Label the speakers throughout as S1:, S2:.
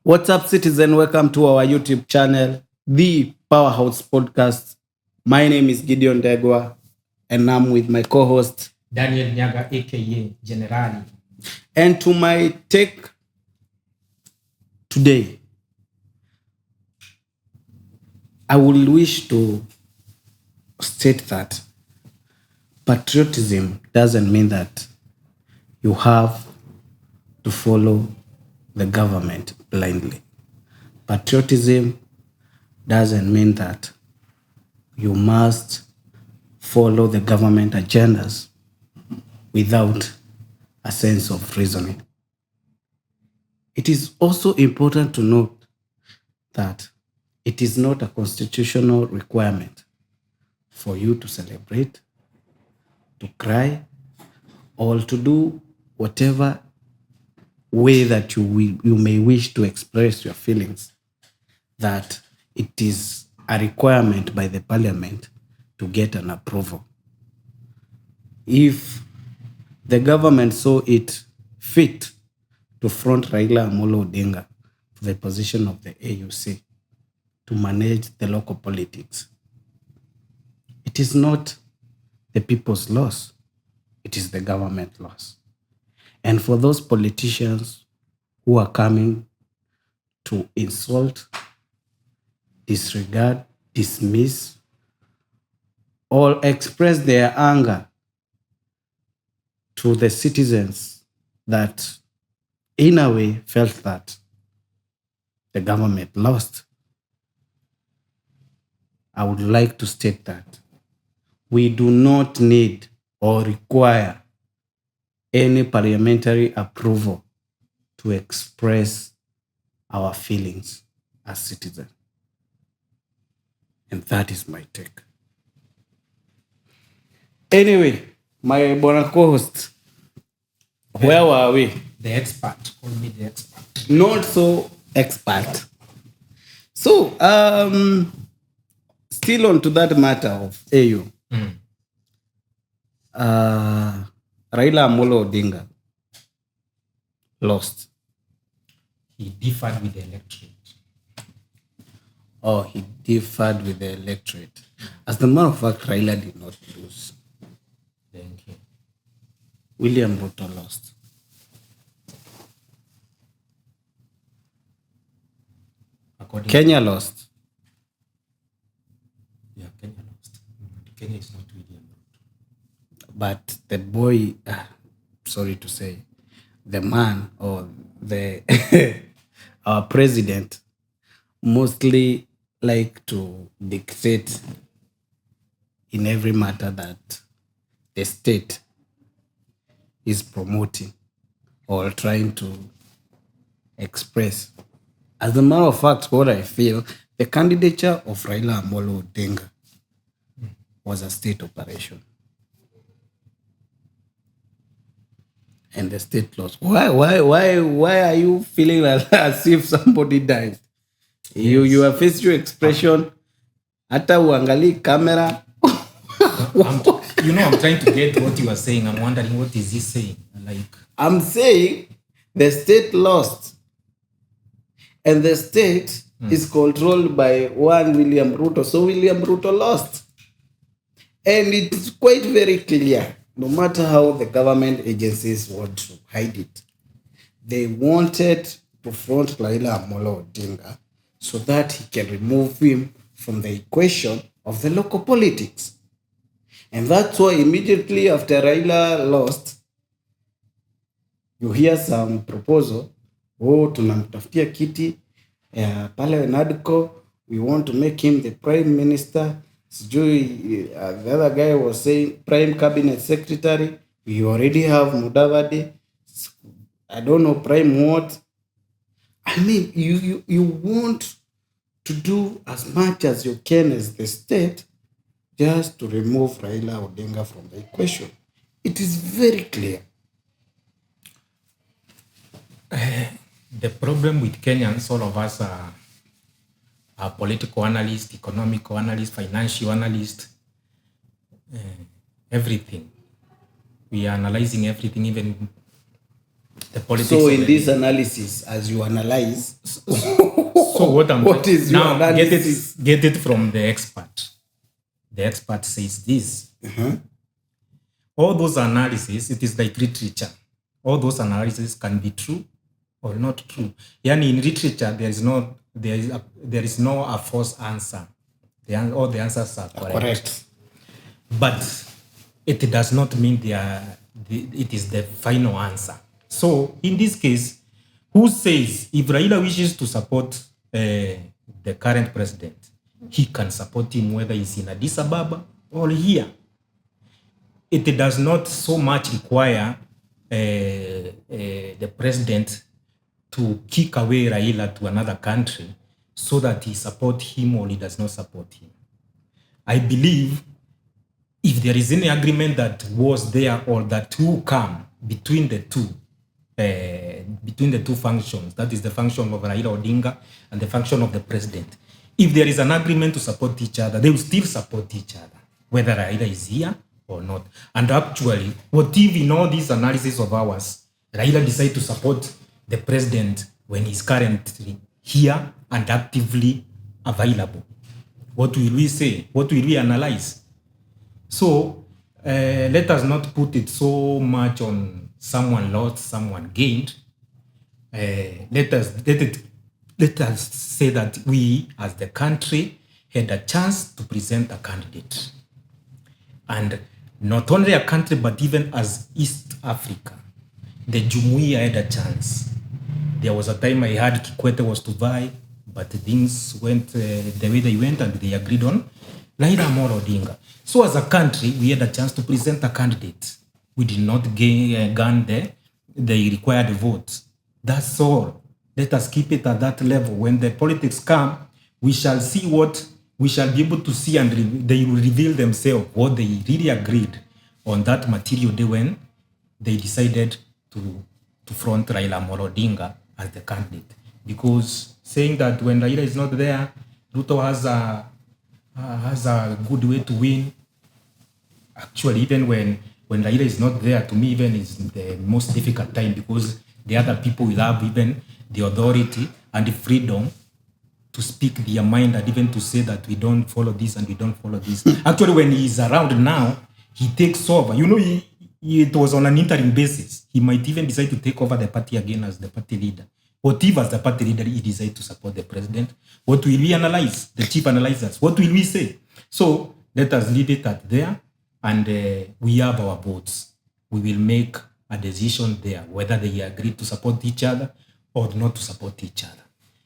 S1: What's up, citizen? Welcome to our YouTube channel, The Powerhouse Podcast. My name is Gideon Degwa, and I'm with my co-host,
S2: Daniel Nyaga, aka Generali.
S1: And to my take today, I will wish to state that patriotism doesn't mean that you have to follow the government blindly. Patriotism doesn't mean that you must follow the government agendas without a sense of reasoning. It is also important to note that it is not a constitutional requirement for you to celebrate, to cry, or to do whatever way that you may wish to express your feelings, that it is a requirement by the parliament to get an approval. If the government saw it fit to front Raila Odinga to the position of the AUC to manage the local politics, it is not the people's loss, it is the government loss. And for those politicians who are coming to insult, disregard, dismiss, or express their anger to the citizens that in a way felt that the government lost, I would like to state that we do not need or require any parliamentary approval to express our feelings as citizens. And that is my take. Anyway, my bona co-host, where were we?
S2: The expert. Call me the expert.
S1: Not so expert. So, still on to that matter of AU. Raila Amolo Odinga lost.
S2: He differed with the electorate.
S1: Oh, he differed with the electorate. As a matter of fact, Raila did not lose.
S2: Thank you.
S1: William Ruto lost. Kenya lost.
S2: Yeah, Kenya lost. Kenya is not William Ruto.
S1: But the boy, sorry to say, the man or the our president mostly like to dictate in every matter that the state is promoting or trying to express. As a matter of fact, what I feel, the candidature of Raila Amolo Odinga was a state operation. And the state lost. Why are you feeling like as if somebody died? Yes. You have faced your expression. Hata uangali camera.
S2: I'm trying to get what you are saying. I'm wondering what is he saying?
S1: I'm saying the state lost. And the state is controlled by one William Ruto. So William Ruto lost. And it's quite very clear. No matter how the government agencies want to hide it, they wanted to front Raila Amolo Odinga so that he can remove him from the equation of the local politics. And that's why immediately after Raila lost, you hear some proposal, tunamtafutia kiti pale NADCO, we want to make him the prime minister. The other guy was saying prime cabinet secretary. We already have Mudavadi. I don't know prime what. I mean, you want to do as much as you can as the state just to remove Raila Odinga from the equation. It is very clear.
S2: The problem with Kenyans, all of us are political analysts, economical analysts, financial analysts, everything. We are analyzing everything, even the politics.
S1: So
S2: of
S1: in
S2: the-
S1: this analysis, as you analyze,
S2: so what I'm
S1: what is your
S2: now
S1: analysis?
S2: get it from the expert. The expert says this. All those analyses, it is like literature. All those analyses can be true or not true. Yani in literature, there is no a false answer. All the answers are correct. But it does not mean it is the final answer. So in this case, who says if Raila wishes to support the current president, he can support him whether he's in Addis Ababa or here. It does not so much require the president to kick away Raila to another country so that he support him or he does not support him. I believe if there is any agreement that was there or that will come between the two functions, that is the function of Raila Odinga and the function of the president, if there is an agreement to support each other, they will still support each other, whether Raila is here or not. And actually, what if in all these analysis of ours, Raila decide to support the president when he's currently here and actively available? What will we say? What will we analyze? So let us not put it so much on someone lost, someone gained. Let us say that we, as the country, had a chance to present a candidate. And not only a country, but even as East Africa, the Jumuiya had a chance. There was a time I heard Kikwete was to vie, but things went the way they went, and they agreed on Raila Amolo Odinga. So as a country, we had a chance to present a candidate. We did not gain the required votes. That's all. Let us keep it at that level. When the politics come, we shall see what we shall be able to see, and they will reveal themselves what they really agreed on that material day when they decided to front Raila Amolo Odinga as the candidate. Because saying that when Raila is not there, Ruto has a good way to win. Actually, even when Raila is not there, to me, even is the most difficult time, because the other people will have even the authority and the freedom to speak their mind, and even to say that we don't follow this and we don't follow this. Actually, when he is around now, he takes over. It was on an interim basis. He might even decide to take over the party again as the party leader. What if, as the party leader, he decides to support the president? What will we analyze? The chief analyzers, what will we say? So let us leave it at there, and we have our votes. We will make a decision there, whether they agree to support each other or not to support each other.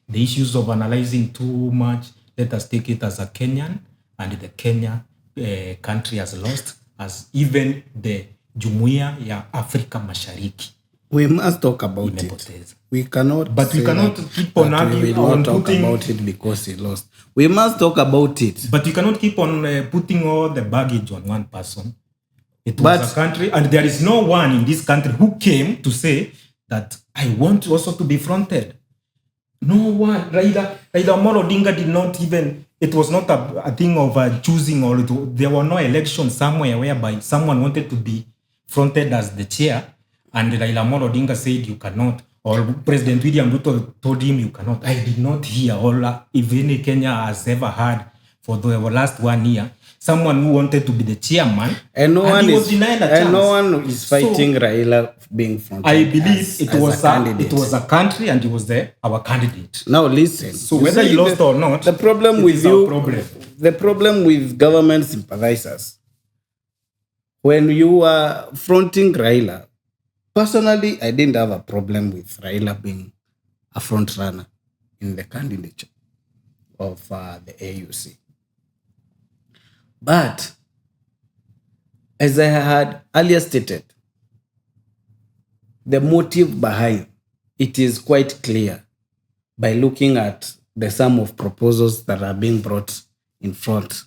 S2: The issues of analyzing too much, let us take it as a Kenyan, and the Kenya country has lost, as even the Jumuiya ya Afrika Mashariki.
S1: We must talk about it.
S2: Imepoteza.
S1: We cannot.
S2: But we
S1: say
S2: cannot
S1: that-
S2: keep on
S1: that
S2: arguing
S1: we will
S2: on
S1: not talk
S2: putting-
S1: about it because he lost. We must talk about it.
S2: But you cannot keep on putting all the baggage on one person. It was
S1: But-
S2: a country, and there is no one in this country who came to say that I want also to be fronted. No one. Raila Amolo Odinga did not even. It was not a thing of choosing, or there were no elections somewhere whereby someone wanted to be fronted as the chair, and Raila Amolo Odinga said you cannot, or President William Ruto told him you cannot. I did not hear, or if any Kenya has ever heard for the last 1 year, someone who wanted to be the chairman,
S1: And no one
S2: he was
S1: is
S2: denied a chance.
S1: and no one is fighting
S2: So,
S1: Raila being fronted.
S2: I believe
S1: as
S2: it
S1: a
S2: was
S1: candidate.
S2: a country, and he was our candidate.
S1: Now listen.
S2: So
S1: You
S2: whether
S1: see,
S2: he lost or not,
S1: the problem
S2: it
S1: with
S2: is our
S1: you,
S2: problem.
S1: the problem with government sympathizers, when you are fronting Raila, personally, I didn't have a problem with Raila being a front runner in the candidature of the AUC. But as I had earlier stated, the motive behind it is quite clear by looking at the sum of proposals that are being brought in front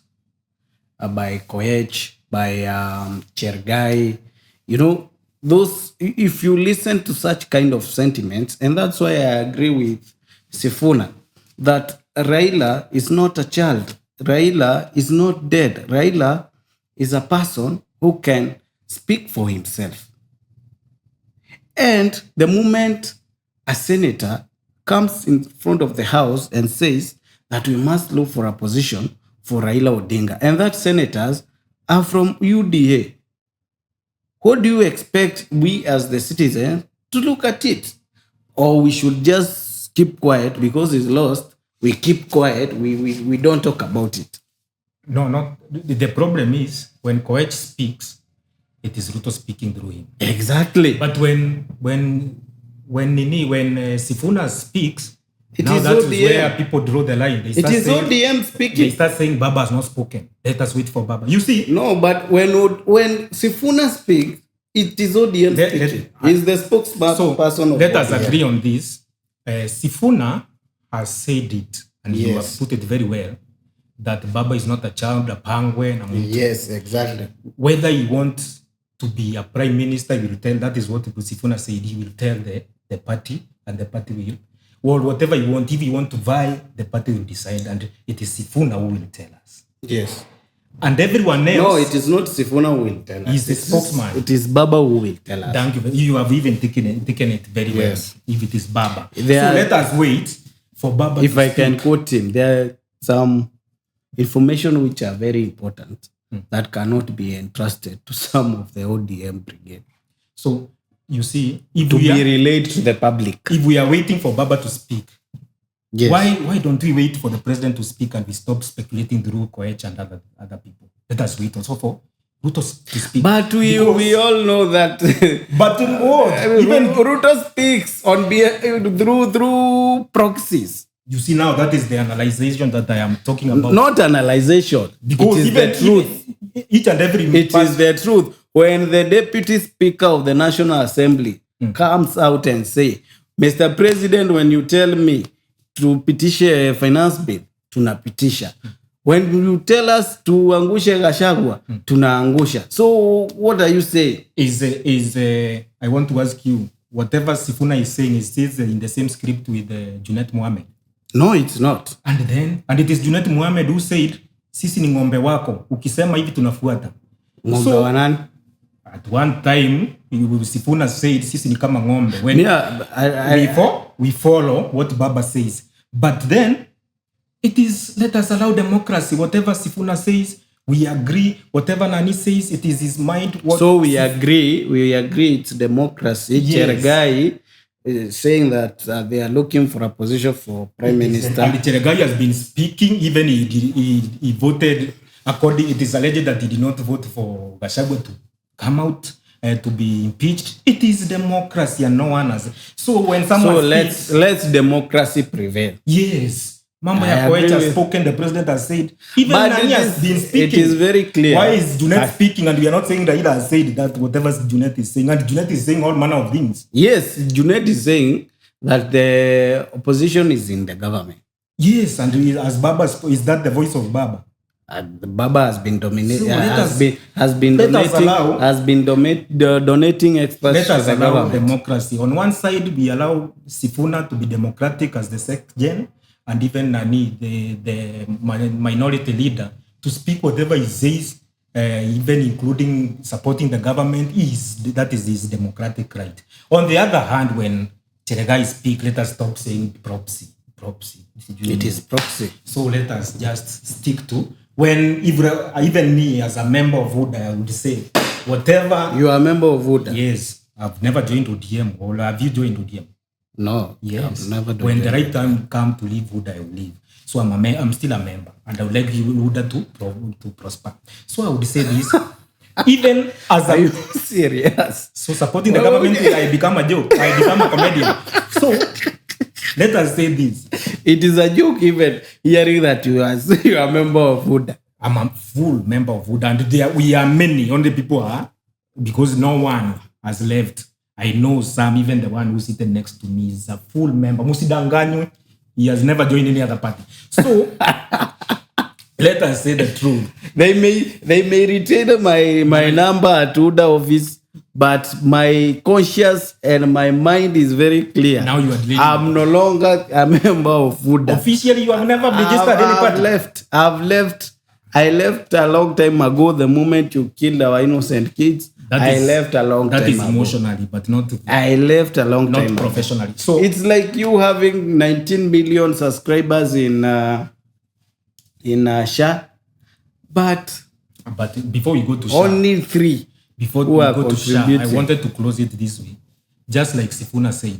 S1: by Koech, by Chergai. Those, if you listen to such kind of sentiments, and that's why I agree with Sifuna, that Raila is not a child. Raila is not dead. Raila is a person who can speak for himself. And the moment a senator comes in front of the house and says that we must look for a position for Raila Odinga, and that senators are from UDA, what do you expect we as the citizens to look at it? Or we should just keep quiet because it's lost? We keep quiet. We don't talk about it.
S2: No, not the problem is when Koech speaks, it is Ruto speaking through him.
S1: Exactly.
S2: But when Sifuna speaks,
S1: It
S2: now
S1: is
S2: that is
S1: ODM.
S2: where people draw the line. They
S1: It
S2: start
S1: is
S2: saying,
S1: ODM
S2: they
S1: speaking.
S2: start saying Baba has not spoken. Let us wait for Baba. You see,
S1: No, but when Sifuna speaks, it is ODM speaking. He's the spokesperson of
S2: let us
S1: ODM.
S2: agree on this. Sifuna has said it, and you have
S1: Yes.
S2: put it very well, that Baba is not a child, a pangwe.
S1: Yes, exactly.
S2: Whether he wants to be a prime minister, he will tell. That is what Sifuna said. He will tell the party, and the party will. Well, whatever you want, if you want to vie, the party will decide, and it is Sifuna who will tell us.
S1: Yes.
S2: And everyone else.
S1: No, it is not Sifuna who will tell us.
S2: He's the spokesman.
S1: It is Baba who will tell us.
S2: Thank you. You have even taken it very
S1: Yes.
S2: well. If it is Baba,
S1: There
S2: so
S1: are-
S2: let us wait for Baba.
S1: If
S2: to
S1: I
S2: speak.
S1: can quote him, there are some information which are very important that cannot be entrusted to some of the ODM brigade
S2: So you see, if
S1: to
S2: we
S1: be
S2: are,
S1: relayed to the public.
S2: if we are waiting for Baba to speak,
S1: Yes.
S2: why don't we wait for the president to speak and we stop speculating through Koech and other people? Let us wait also for Ruto to speak.
S1: But we all know that
S2: But what?
S1: even
S2: Even
S1: Ruto speaks on through proxies,
S2: you see now, that is the analyzation that I am talking about.
S1: not analyzation.
S2: Because
S1: it is
S2: even
S1: the truth.
S2: each and every
S1: It is the truth. When the deputy speaker of the National Assembly comes out and say, Mr. President, when you tell me to petition a finance bill, tunapitisha. When you tell us to angusha Gachagua, tunaangusha. So what are you saying?
S2: I want to ask you, whatever Sifuna is saying is still in the same script with Junet Mohamed.
S1: No, it's not.
S2: And it is Junet Mohamed who said, sisi ni ng'ombe wako, ukisema hivi tunafuata.
S1: Ng'ombe wa nani?
S2: At one time, Sifuna said, sisi ni kama ng'ombe. When we follow what Baba says. But then, it is, let us allow democracy. Whatever Sifuna says, we agree. Whatever Nani says, it is his mind.
S1: So we agree it's democracy.
S2: Yes.
S1: Cheregai is saying that they are looking for a position for prime minister.
S2: And Cheregai has been speaking, even he voted according, it is alleged that he did not vote for Gachagua to come out to be impeached. It is democracy and no one has. So when someone
S1: So let's democracy prevail.
S2: yes. Mambo
S1: I
S2: ya
S1: agree
S2: Koech has
S1: with-
S2: spoken, the president has said. Even
S1: But
S2: Nani has been speaking.
S1: it is very clear.
S2: Why is Junet speaking and we are not saying Raila has said that whatever Junet is saying, and Junet is saying all manner of things.
S1: Yes, Junet is saying that the opposition is in the government.
S2: Yes, and as Baba, is that the voice of Baba?
S1: Baba has been dominating.
S2: So let us
S1: Donating experts
S2: Let
S1: to
S2: us
S1: the
S2: allow
S1: government.
S2: democracy. On one side, we allow Sifuna to be democratic as the second, and even Nani, the minority leader, to speak whatever he says, even including supporting the government, that is his democratic right. On the other hand, when Cheregai speak, let us stop saying proxy.
S1: It is proxy.
S2: So let us just stick to even me as a member of UDA, I would say whatever.
S1: You are a member of UDA?
S2: Yes, I've never joined ODM. Or have you joined ODM?
S1: No.
S2: Yes.
S1: I've never done
S2: When
S1: that.
S2: the right time come to leave UDA, I will leave. So I'm still a member, and I would like UDA to prosper. So I would say this, even as
S1: Are you serious?
S2: so supporting the government, I become a joke. I become a comedian. So let us say this.
S1: It is a joke even hearing that you are a member of UDA.
S2: I'm a full member of UDA, and we are many. Only people are, because no one has left. I know some, even the one who's sitting next to me is a full member. Musidanganywe, he has never joined any other party. So let us say the truth.
S1: They may retain my number at UDA office, but my conscience and my mind is very clear.
S2: Now you are leaving.
S1: I'm no longer a member of UDA.
S2: Officially, you have never registered any party.
S1: I've left. I left a long time ago. The moment you killed our innocent kids, I left a long
S2: That
S1: time
S2: is
S1: ago.
S2: emotionally, but not
S1: I left a long time ago.
S2: professionally. So
S1: It's like you having 19 million subscribers in SHA, but
S2: before we go to SHA,
S1: only 3
S2: before
S1: who
S2: we
S1: are
S2: go to SHA, I
S1: contributing.
S2: wanted to close it this way. Just like Sifuna said.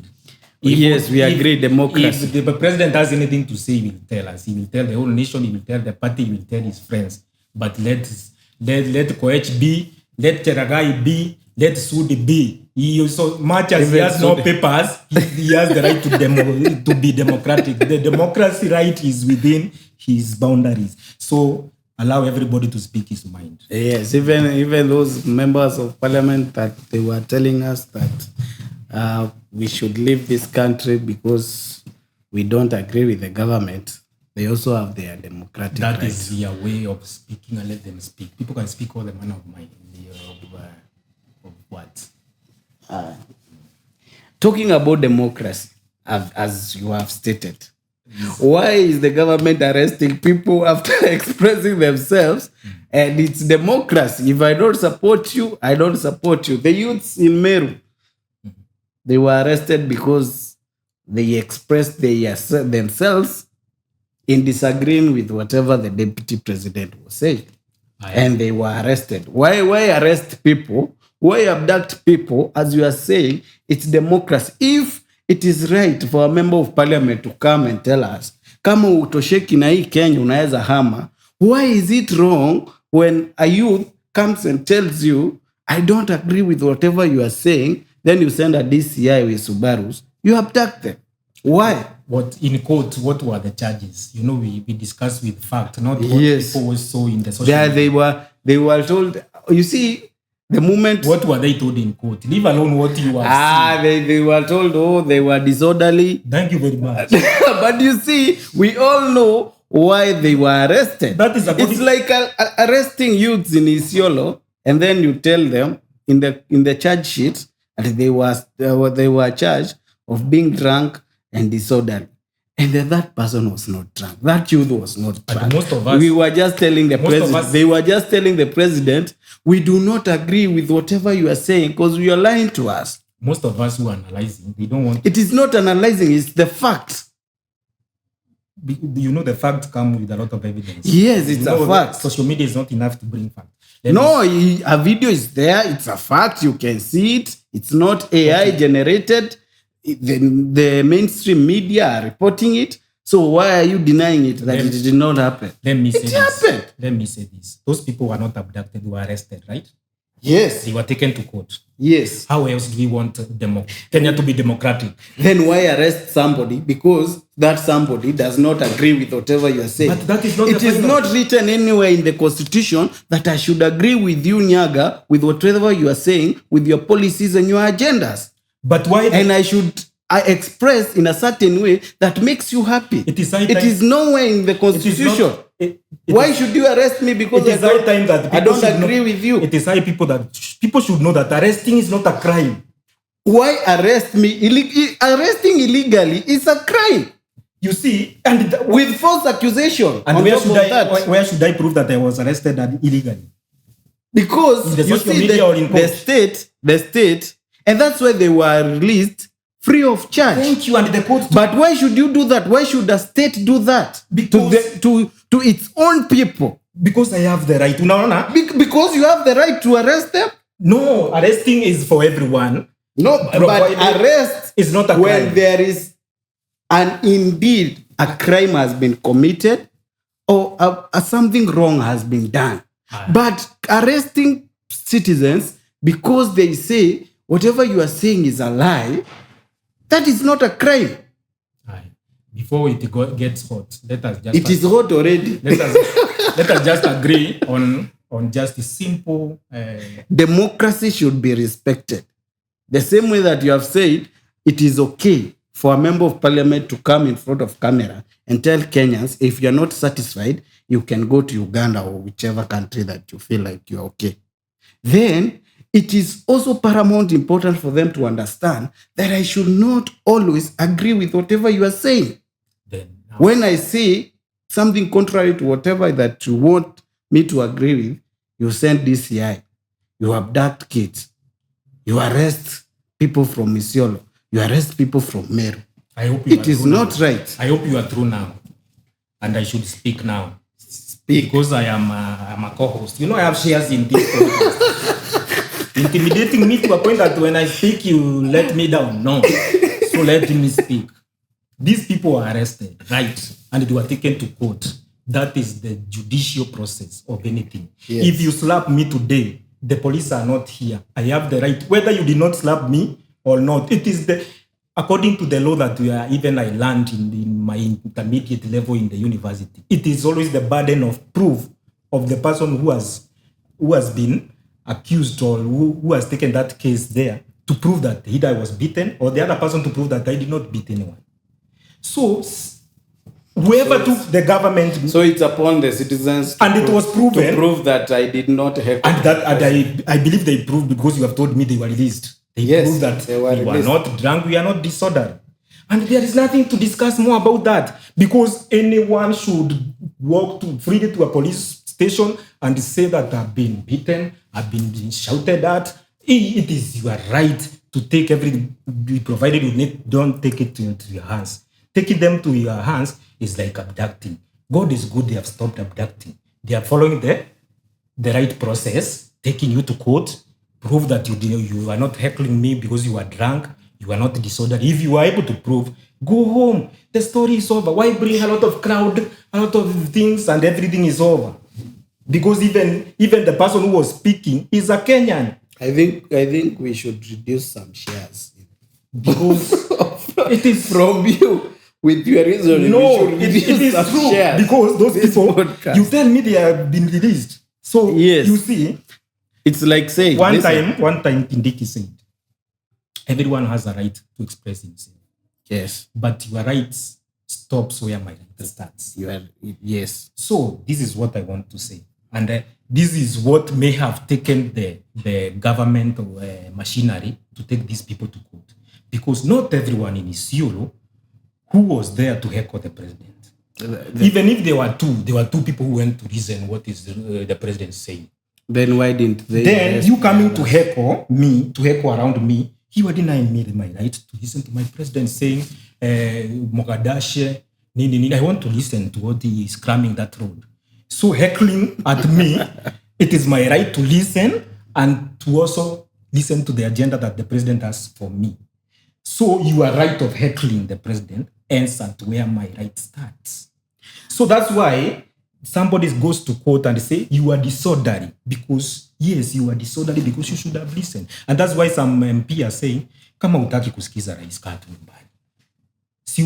S1: Yes, we agree, democracy.
S2: If the president has anything to say, he will tell us. He will tell the whole nation, he will tell the party, he will tell his friends. But let Koech be, let Cheragai be, let Sudi be. He also, much as he has no papers, he has the right to be democratic. The democracy right is within his boundaries. So allow everybody to speak his mind.
S1: Yes, even those members of parliament that they were telling us that we should leave this country because we don't agree with the government, they also have their democratic
S2: That
S1: right.
S2: is their way of speaking, and let them speak. People can speak all the manner of mind. Of what?
S1: Talking about democracy, as you have stated, why is the government arresting people after expressing themselves? And it's democracy. If I don't support you, I don't support you. The youths in Meru, they were arrested because they expressed themselves in disagreeing with whatever the deputy president was saying. And they were arrested. Why arrest people? Why abduct people? As you are saying, it's democracy. If it is right for a member of parliament to come and tell us, kama utosheki na hii Kenya unaweza hama, why is it wrong when a youth comes and tells you, I don't agree with whatever you are saying, then you send a DCI with Subarus, you abduct them? Why?
S2: What in court? What were the charges? You know, we discussed with fact, not what people were so in the social.
S1: They were told. You see, the moment.
S2: What were they told in court? Leave alone what you are.
S1: They were told. They were disorderly.
S2: Thank you very much.
S1: But you see, we all know why they were arrested.
S2: That is
S1: it's like arresting youths in Isiolo, and then you tell them in the charge sheet that they were charged of being drunk and disorderly. And that person was not drunk. That youth was not drunk.
S2: Most of us,
S1: we were just telling the president. They were just telling the president, we do not agree with whatever you are saying because you are lying to us.
S2: Most of us who are analyzing, they don't want.
S1: It is not analyzing, it's the fact.
S2: You know, the facts come with a lot of evidence.
S1: Yes, it's a fact.
S2: Social media is not enough to bring facts.
S1: A video is there. It's a fact. You can see it. It's not AI generated. The mainstream media are reporting it. So why are you denying it that it did not happen?
S2: Let me say
S1: it happened.
S2: Let me say this. Those people were not abducted, they were arrested, right?
S1: Yes.
S2: They were taken to court.
S1: Yes.
S2: How else do we want Kenya to be democratic?
S1: Then why arrest somebody? Because that somebody does not agree with whatever you are saying.
S2: But that is not
S1: it is not written anywhere in the constitution that I should agree with you, Nyaga, with whatever you are saying, with your policies and your agendas.
S2: But why?
S1: And I express in a certain way that makes you happy.
S2: It
S1: is nowhere in the constitution. Why should you arrest me because I don't agree with you?
S2: It is high people should know that arresting is not a crime.
S1: Why arrest me? Arresting illegally is a crime.
S2: You see, and
S1: with false accusation.
S2: And where should I prove that I was arrested illegally?
S1: Because you see the state, and that's why they were released free of charge.
S2: Thank you. And the court.
S1: But why should you do that? Why should the state do that to its own people?
S2: Because I have the right.
S1: Because you have the right to arrest them?
S2: No, arresting is for everyone.
S1: No, but arrest
S2: is not a crime.
S1: When there is indeed a crime has been committed or something wrong has been done. But arresting citizens because they say whatever you are saying is a lie, that is not a crime.
S2: Before it gets hot, let us just...
S1: It is hot already.
S2: Let us just agree on just a simple...
S1: Democracy should be respected. The same way that you have said, it is okay for a member of parliament to come in front of camera and tell Kenyans, if you're not satisfied, you can go to Uganda or whichever country that you feel like you're okay. Then it is also paramount important for them to understand that I should not always agree with whatever you are saying. When I say something contrary to whatever that you want me to agree with, you send DCI. you abduct kids, you arrest people from Isiolo, you arrest people from Meru.
S2: I hope you
S1: It
S2: are
S1: is
S2: through
S1: not
S2: now.
S1: right.
S2: I hope you are through now, and I should speak now
S1: Speak.
S2: because I'm a co-host. You know, I have shares in this podcast. Intimidating me to a point that when I speak, you let me down. No, so let me speak. These people were arrested, right, and they were taken to court. That is the judicial process of anything.
S1: Yes.
S2: If you slap me today, the police are not here. I have the right, whether you did not slap me or not. It is according to the law that I learned in my intermediate level in the university. It is always the burden of proof of the person who has been accused or who has taken that case there to prove that either I was beaten or the other person to prove that I did not beat anyone. So whoever took the government,
S1: So it's upon the citizens
S2: and it was proven
S1: to prove that I did not heckle.
S2: and I believe they proved because you have told me they were released. They
S1: Yes,
S2: proved that
S1: they were
S2: we were
S1: released.
S2: not drunk, we are not disorderly. And there is nothing to discuss more about that because anyone should walk freely to a police station and say that I've been beaten, I've been shouted at. It is your right to take everything, provided you don't take it into your hands. Taking them to your hands is like abducting. God is good, they have stopped abducting. They are following the right process, taking you to court, prove that you are not heckling me because you are drunk, you are not disorderly. If you are able to prove, go home. The story is over. Why bring a lot of crowd, a lot of things, and everything is over? Because even the person who was speaking is a Kenyan.
S1: I think we should reduce some shares.
S2: Because it is
S1: From you, with your reason,
S2: no,
S1: we should
S2: it
S1: reduce
S2: is
S1: some
S2: true
S1: shares.
S2: because those
S1: This
S2: people,
S1: podcast.
S2: you tell me they have been released. So
S1: Yes.
S2: you see,
S1: It's like saying
S2: one
S1: listen.
S2: time Kindiki said, everyone has a right to express himself,
S1: Yes,
S2: but your rights stops where my right starts.
S1: you are. Yes,
S2: So this is what I want to say, and this is what may have taken the government machinery to take these people to court, because not everyone in Isiolo who was there to heckle the president. Even if there were two people who went to listen what is the president saying.
S1: then why didn't they?
S2: Then
S1: arrest
S2: you coming
S1: the
S2: to
S1: others?
S2: heckle around me, you are denying me my right to listen to my president saying, Mogadashe, nini. I want to listen to what he is cramming that road. So heckling at me, it is my right to listen and to also listen to the agenda that the president has for me. So you are right of heckling the president ends at where my right starts. So that's why somebody goes to court and say you are disorderly because yes, you are disorderly because you should have listened. And that's why some MP are saying kama hutaki kusikiza rais kaa tu nyumbani. Si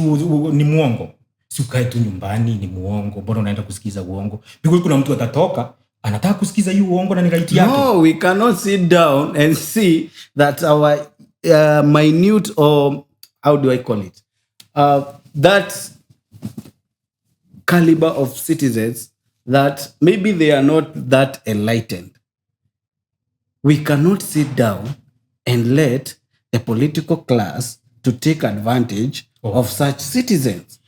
S2: ni muongo. Si ukae tu nyumbani ni muongo. Mbona unaenda kusikiza uongo? Because kuna mtu atatoka anataka kusikiza hiyo uongo na ni right yake.
S1: No, we cannot sit down and see that our minute, or how do I call it? That caliber of citizens that maybe they are not that enlightened. We cannot sit down and let the political class to take advantage of such citizens.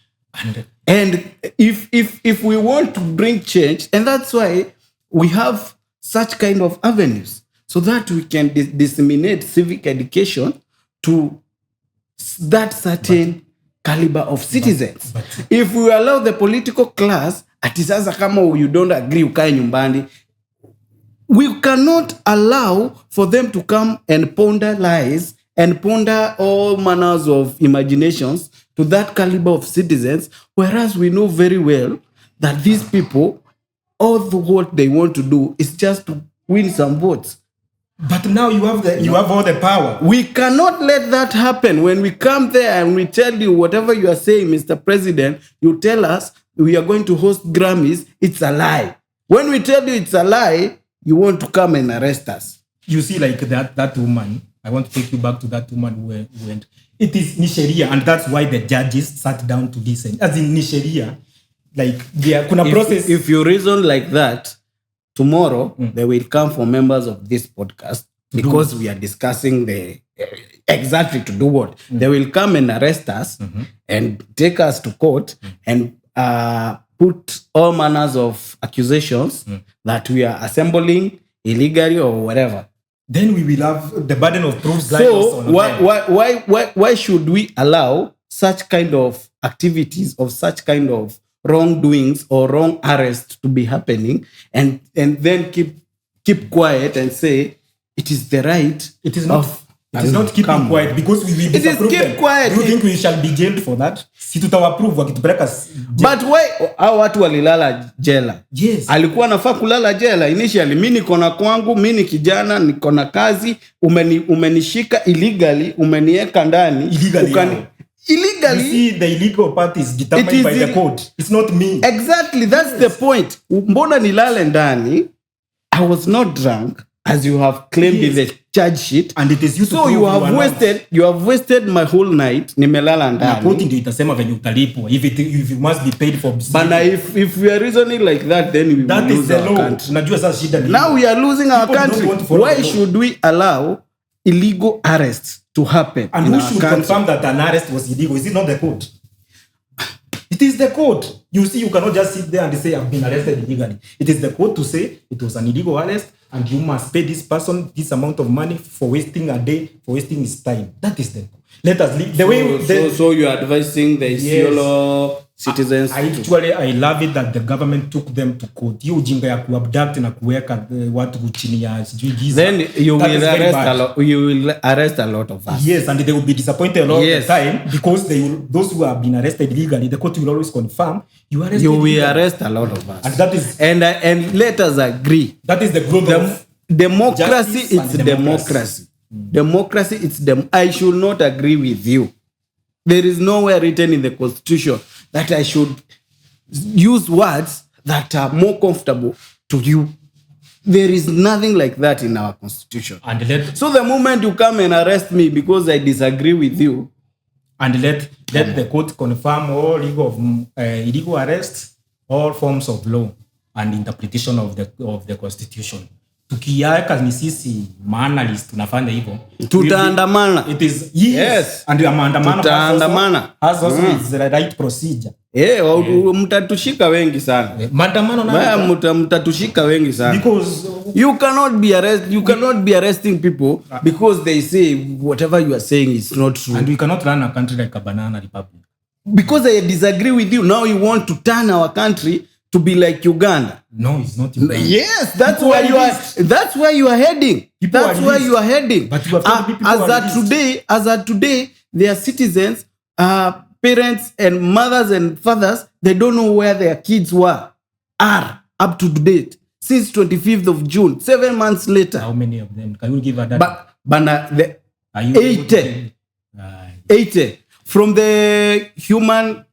S1: And if we want to bring change, and that's why we have such kind of avenues, so that we can disseminate civic education to that certain caliber of citizens. If we allow the political class, ati sasa kama you don't agree ukae nyumbani, we cannot allow for them to come and ponder lies and ponder all manners of imaginations to that caliber of citizens, whereas we know very well that these people, what they want to do is just to win some votes.
S2: But now you have all the power.
S1: We cannot let that happen. When we come there and we tell you whatever you are saying, Mr. President, you tell us we are going to host Grammys, it's a lie. When we tell you it's a lie, you want to come and arrest us.
S2: You see, like that woman, I want to take you back to that woman who went. It is Nisheria, and that's why the judges sat down to listen. As in Nisheria, like kuna process.
S1: If you reason like that, tomorrow they will come for members of this podcast because we are discussing the exactly to do what. They will come and arrest us and take us to court and put all manners of accusations that we are assembling illegally or whatever.
S2: then we will have the burden of proof lies
S1: So
S2: on them.
S1: why should we allow such kind of activities of such kind of wrongdoings or wrong arrest to be happening and then keep quiet and say it is the right
S2: It is not. It is not keeping quiet because we will
S1: It is
S2: disapprove
S1: keep
S2: them.
S1: quiet.
S2: Do you think we shall be jailed for that? Si tutawaprove wakitupeleka
S1: But why hao watu walilala jela?
S2: Yes.
S1: Alikuwa anafaa kulala jela initially. Mimi niko na kwangu, mimi ni kijana, niko na kazi, umenishika illegally, umeniweka ndani.
S2: Illegally.
S1: Illegally.
S2: You see, the illegal part is determined by the court. It's not me.
S1: Exactly, that's the point. Mbona nilale ndani? I was not drunk, as you have claimed in the charge sheet,
S2: and it is you
S1: so you have wasted my whole night. Nimelala ndani.
S2: Na court ndio itasema venye utalipwa if you must be paid for.
S1: But if we are reasoning like that, then we will lose our country.
S2: Unajua sasa shida ni
S1: now we are losing our country. Why should we allow illegal arrests to happen?
S2: And who should confirm that an arrest was illegal? Is it not the court? It is the court. You see, you cannot just sit there and say, I've been arrested illegally. It is the court to say it was an illegal arrest and you must pay this person this amount of money for wasting a day, for wasting his time. That is the court. Let us leave.
S1: So you are advising the Isiolo citizens.
S2: I love it that the government took them to court. Hiyo ujinga ya kuabduct na kuweka watu chini ya sijui giza.
S1: Then you will arrest a lot of us.
S2: Yes, and they will be disappointed a lot of the time because those who have been arrested illegally, the court will always confirm you
S1: will arrest a lot of us.
S2: And that is
S1: and let us agree.
S2: That is the growth of
S1: democracy. It's democracy. Democracy, it's I should not agree with you. There is nowhere written in the constitution that I should use words that are more comfortable to you. There is nothing like that in our constitution. So the moment you come and arrest me because I disagree with you,
S2: and let the court confirm all illegal arrests, all forms of law and interpretation of the constitution. Tukiweka ni sisi maanalyst tunafanya hivyo,
S1: tutaandamana.
S2: It is yes, and maandamano
S1: tutaandamana
S2: has also is the right procedure.
S1: Mtatushika wengi sana.
S2: Maandamano
S1: na mtatushika wengi sana.
S2: Because
S1: you cannot be arresting people because they say whatever you are saying is not true.
S2: And we cannot run a country like a banana republic.
S1: Because I disagree with you. Now you want to turn our country to be like Uganda.
S2: No, it's not Uganda.
S1: Yes, that's where you are. That's where you are heading. That's where you are heading.
S2: But you have
S1: as at today, their citizens, parents and mothers and fathers, they don't know where their kids are up to date since 25th of June, 7 months later.
S2: How many of them? Can you give a data?
S1: But 80 from the Human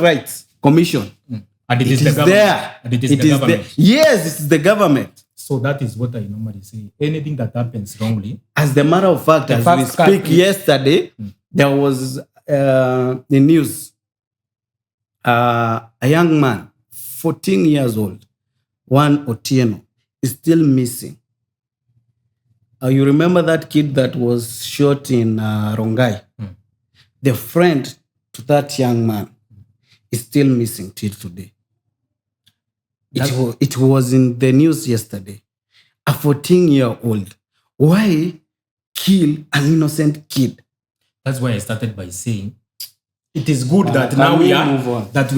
S1: Rights Commission.
S2: And it is the government.
S1: Yes, it's the government.
S2: So that is what I normally say. Anything that happens wrongly.
S1: As a matter of fact, as we speak yesterday, there was the news. A young man, 14 years old, one Otieno, is still missing. You remember that kid that was shot in Rongai? The friend to that young man is still missing till today. It was in the news yesterday. A 14-year-old. Why kill an innocent kid?
S2: That's why I started by saying it is good that now we are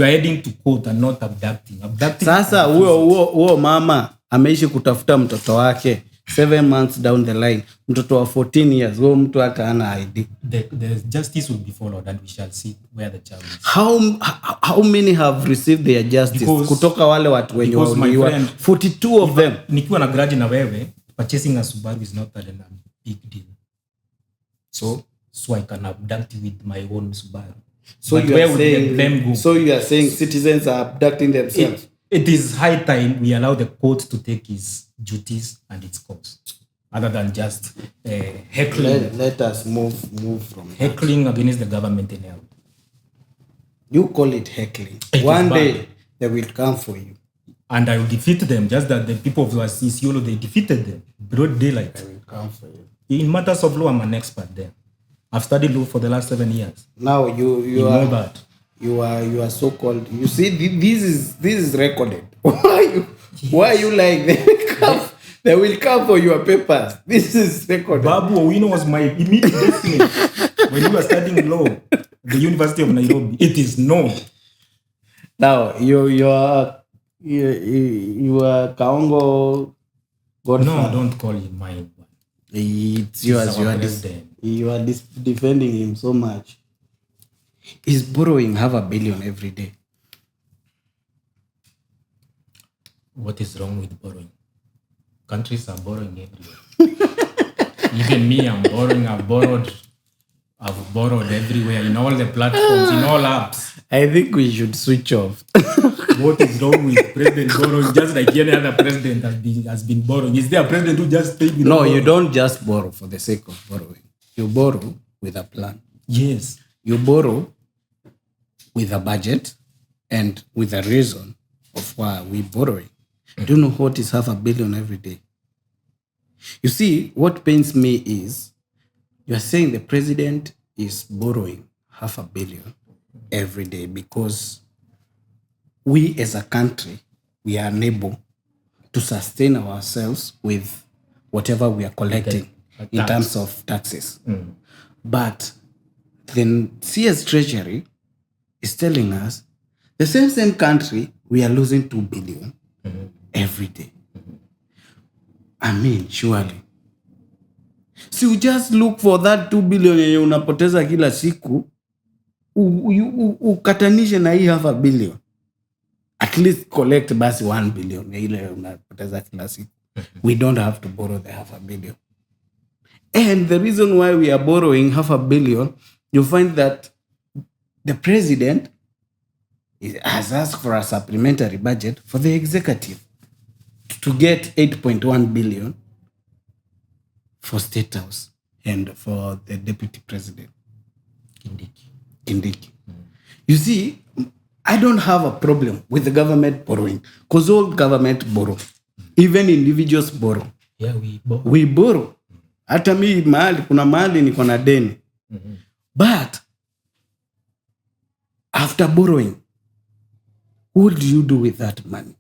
S2: heading to court and not abducting.
S1: Sasa huo mama ameishi kutafuta mtoto wake 7 months down the line. Mtoto wa 14 years. Huo mtu hata hana ID.
S2: The justice will be followed and we shall see where the child is.
S1: How many have received their justice? Kutoka wale watu wenye wauliwa. 42 of them.
S2: Nikiwa na grudge na wewe, purchasing a Subaru is not a big deal. So I can abduct with my own Subaru.
S1: So you are saying citizens are abducting themselves?
S2: It is high time we allow the court to take its duties and its course, other than just heckling.
S1: Let us move from
S2: heckling against the government in help.
S1: You call it heckling. One day they will come for you.
S2: And I will defeat them, just that the people of Isiolo, they defeated them. Broad daylight.
S1: They will come for you.
S2: In matters of law, I'm an expert there. I've studied law for the last 7 years.
S1: Now you
S2: know that.
S1: You are so called. You see, this is recorded. Why are you like that? They will come for your papers. This is recorded.
S2: Babu Owino was my immediate destiny when we were studying law at the University of Nairobi. It is known.
S1: Now, you are Kaongo godfather.
S2: No, don't call him mine.
S1: It's yours.
S2: our president.
S1: You are defending him so much. He's borrowing $500 million every day.
S2: What is wrong with borrowing? Countries are borrowing everywhere. Even me, I'm borrowing. I've borrowed everywhere, in all the platforms, in all apps.
S1: I think we should switch off.
S2: What is wrong with president borrowing? Just like any other president has been borrowing. Is there a president who just paid?
S1: No, you don't just borrow for the sake of borrowing. You borrow with a plan.
S2: Yes.
S1: You borrow with a budget and with a reason of why we're borrowing. Do you know what is $500 million every day? You see, what pains me is you are saying the president is borrowing $500 million every day because we as a country, we are unable to sustain ourselves with whatever we are collecting in terms of taxes. But the CS Treasury is telling us the same country, we are losing $2 billion every day. I mean, surely. So you just look for that 2 billion yenye unapoteza kila siku, ukatanishe na hii $500 million. At least collect basi 1 billion ile unapoteza kila siku. We don't have to borrow the $500 million. And the reason why we are borrowing $500 million, you find that the president has asked for a supplementary budget for the executive to get 8.1 billion for State House and for the deputy president, Kindiki. You see, I don't have a problem with the government borrowing because all government borrow. Even individuals borrow.
S2: Yeah,
S1: we borrow. Hata mi kuna mahali niko na deni. But after borrowing, what do you do with that money?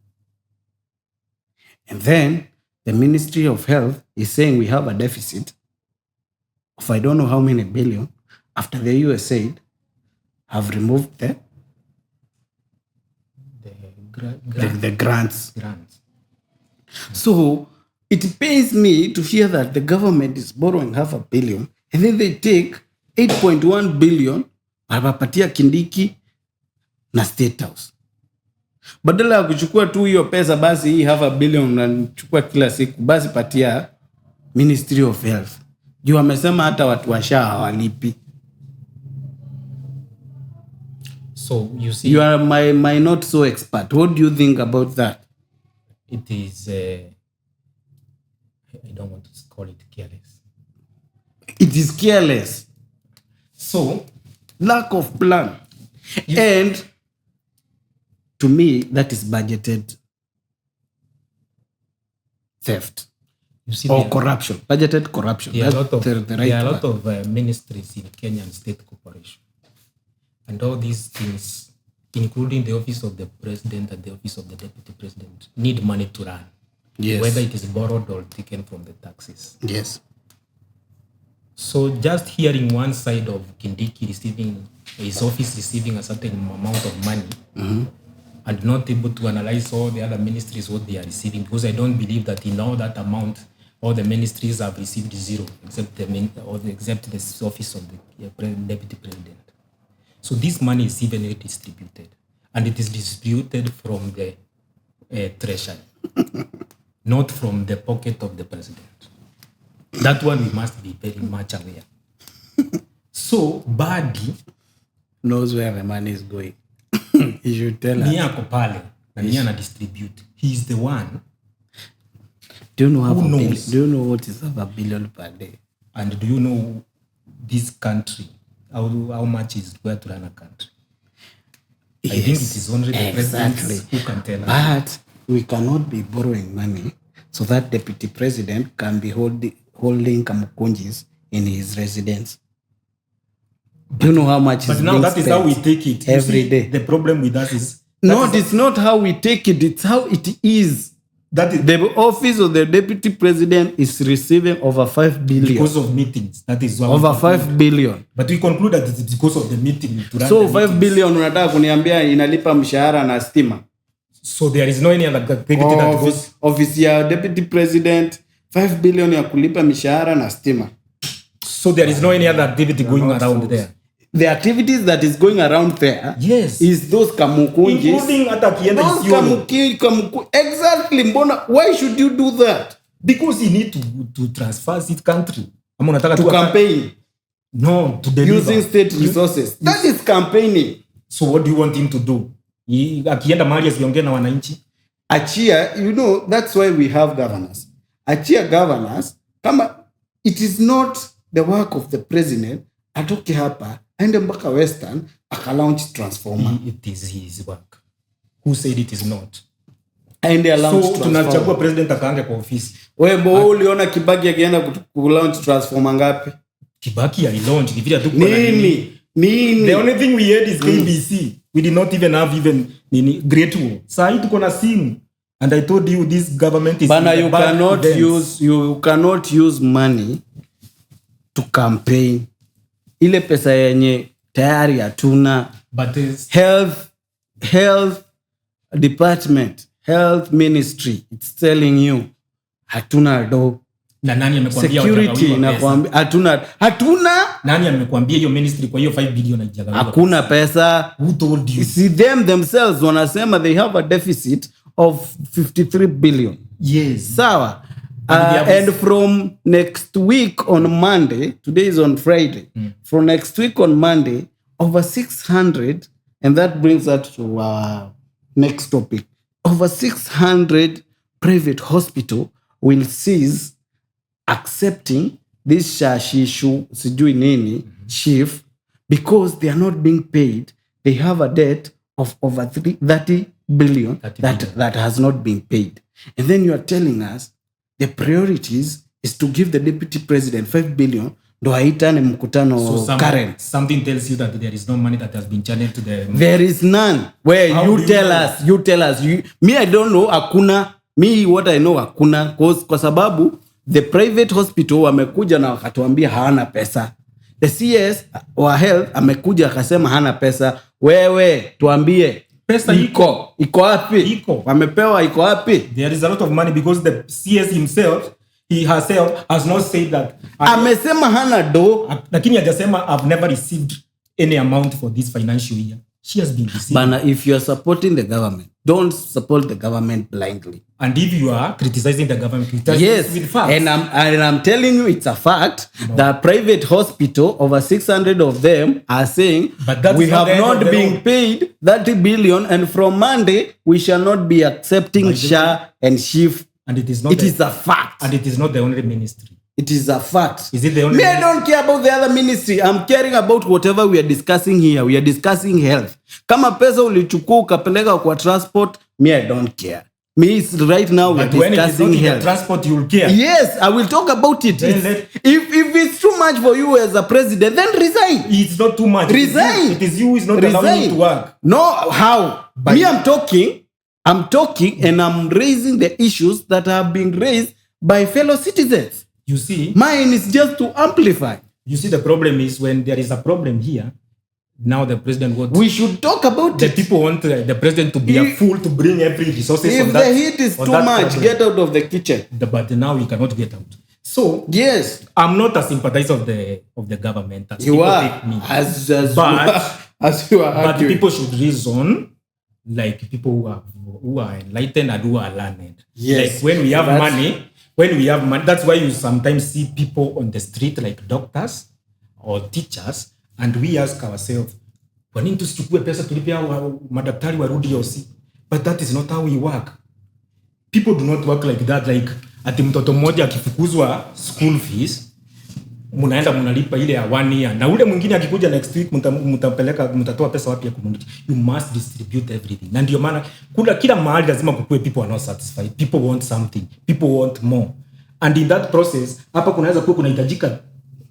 S1: And then the Ministry of Health is saying we have a deficit of I don't know how many billion after the USAID have removed the grants. So it pains me to hear that the government is borrowing $500 million and then they take 8.1 billion wapatia Kindiki na State House. Badala ya kuchukua tu hiyo pesa basi hii $500 million unachukua kila siku basi patia Ministry of Health. Juu wamesema hata watu washa hawalipi.
S2: So you see,
S1: you are my not so expert. What do you think about that?
S2: It is I don't want to call it careless.
S1: It is careless.
S2: So
S1: lack of plan. And to me, that is budgeted theft.
S2: You see,
S1: or corruption. Budgeted corruption.
S2: There are a lot of ministries in Kenyan state corporation. And all these things, including the office of the president and the office of the deputy president, need money to run.
S1: Yes.
S2: Whether it is borrowed or taken from the taxes.
S1: Yes.
S2: So just hearing one side of Kindiki receiving, his office receiving a certain amount of money, and not able to analyze all the other ministries what they are receiving, because I don't believe that in all that amount, all the ministries have received zero, except the office of the deputy president. So this money is evenly distributed, and it is distributed from the treasury, not from the pocket of the president. That one we must be very much aware. So Badi
S1: knows where the money is going. He should tell us.
S2: Nia kopale na nia na distribute. He is the one.
S1: Do you know what is $500 million per day?
S2: And do you know this country how much is where to run a country? Yes, I think it is only the president who can tell us.
S1: But we cannot be borrowing money so that deputy president can be holding kamukunjis in his residence. Do you know how much is
S2: now that is how we take it
S1: every day?
S2: The problem with that is
S1: it's not how we take it, it's how it is.
S2: That is
S1: The office of the deputy president is receiving over 5 billion.
S2: because of meetings. That is why we
S1: Over
S2: conclude.
S1: 5 billion.
S2: But we conclude that it's because of the meeting. To run
S1: So
S2: the
S1: 5
S2: meetings.
S1: billion unataka kuniambia inalipa mshahara na stima.
S2: So there is no any other activity that goes.
S1: Office ya deputy president 5 billion ya kulipa mishahara na stima.
S2: So there is no any other activity going around
S1: fools.
S2: there.
S1: The activities that is going around there
S2: Yes.
S1: is those kamukunjis.
S2: Including hata kienda
S1: Those
S2: Isiolo.
S1: Exactly, mbona, why should you do that?
S2: Because you need to transfer it country. Ama unataka
S1: To
S2: tu-
S1: campaign
S2: No, to deliver.
S1: using state resources. That is campaigning.
S2: So what do you want him to do? Akienda mahali asiongee na wananchi?
S1: Achia, that's why we have governors. Achia governors, kama it is not the work of the president, atoke hapa, aende mpaka Western, akalaunch transformer.
S2: It is his work. Who said it is not?
S1: Aende alaunch
S2: So
S1: transformer.
S2: tunachagua president akaange kwa ofisi.
S1: Wewe uliona Kibaki akienda kulaunch transformer ngapi?
S2: Kibaki alilaunch ni vile tu
S1: Nini?
S2: The only thing we had is KBC. We did not even have Great Wall. Sasa tuko na simu. And I told you this government is
S1: Bana,
S2: in the
S1: you
S2: back
S1: cannot
S2: events.
S1: you cannot use money to campaign. Ile pesa yenye tayari hatuna.
S2: But
S1: Health department, health ministry, it's telling you hatuna do.
S2: na nani amekwambia
S1: Security nakwambia hatuna.
S2: Nani amekwambia hiyo ministry kwa hiyo 5 billion haijagawiwa?
S1: Hakuna pesa.
S2: Who told you?
S1: See, them themselves wanasema they have a deficit of 53 billion.
S2: Yes.
S1: Sawa.
S2: And
S1: And from next week on Monday, today is on Friday. From next week on Monday, over 600, and that brings us to our next topic. Over 600 private hospital will cease accepting this shashishu sijui nini chief because they are not being paid. They have a debt of over 30 billion that has not been paid. And then you are telling us the priorities is to give the deputy president 5 billion ndo aitane mkutano Karen.
S2: Something tells you that there is no money that has been channeled to the...
S1: There is none. Where
S2: How
S1: you
S2: do
S1: tell
S2: know?
S1: us, you tell us. Me, I don't know, hakuna. Me, what I know, hakuna. Kwa sababu, the private hospital wamekuja na wakatuambia hawana pesa. The CS wa health amekuja akasema hana pesa. Wewe, tuambie.
S2: Pesa iko.
S1: Iko wapi?
S2: Iko.
S1: Wamepewa iko wapi?
S2: There is a lot of money because the CS himself, he herself has not said that.
S1: Amesema hana do.
S2: Lakini hajasema I've never received any amount for this financial year. She has been receiving.
S1: Bana, if you are supporting the government, don't support the government blindly.
S2: And if you are criticizing the government, criticize
S1: Yes,
S2: with facts.
S1: and I'm telling you it's a fact. The private hospital, over 600 of them are saying
S2: But that's
S1: we
S2: not
S1: have
S2: the end of
S1: not
S2: the
S1: been
S2: road.
S1: paid 30 billion and from Monday we shall not be accepting SHA and SHIF.
S2: And it is not
S1: It is a fact.
S2: And it is not the only ministry.
S1: It is a fact.
S2: Is it the only
S1: Me, I don't care about the other ministry. I'm caring about whatever we are discussing here. We are discussing health. Kama pesa ulichukua ukapeleka kwa transport, me, I don't care. Me, it's right now we are
S2: But when it is not
S1: discussing
S2: in the
S1: health.
S2: transport, you will care.
S1: Yes, I will talk about it.
S2: Then
S1: If it's too much for you as a president, then resign.
S2: It's not too much.
S1: Resign.
S2: It is you who is not allowing you to work.
S1: No, how?
S2: But-
S1: Me, I'm talking and I'm raising the issues that have been raised by fellow citizens.
S2: You see,
S1: Mine is just to amplify.
S2: the problem is when there is a problem here, now the president wants...
S1: We should talk about
S2: The
S1: it.
S2: people want the president to be a fool to bring every resources on
S1: If
S2: that.
S1: the heat is
S2: on
S1: too
S2: that
S1: much,
S2: problem.
S1: get out of the kitchen.
S2: But now you cannot get out. So,
S1: Yes,
S2: I'm not a sympathizer of the government. As
S1: you
S2: people
S1: are.
S2: take me.
S1: As
S2: But-
S1: as you are
S2: But
S1: arguing.
S2: people should reason like people who are enlightened and who are learned.
S1: Yes.
S2: Like when we have
S1: That's-
S2: money, that's why you sometimes see people on the street like doctors or teachers, and we ask ourselves, kwa nini tusichukue pesa tulipe madaktari warudi OC? But that is not how we work. People do not work like that. Like ati mtoto mmoja akifukuzwa school fees, mnaenda mnalipa ile ya 1 year, na ule mwingine akikuja next week mtatoa pesa wapi ya kumrudisha? You must distribute everything. Na ndio maana kila mahali lazima kukue people are not satisfied. People want something. People want more. And in that process, hapa kunaweza kuwa kunahitajika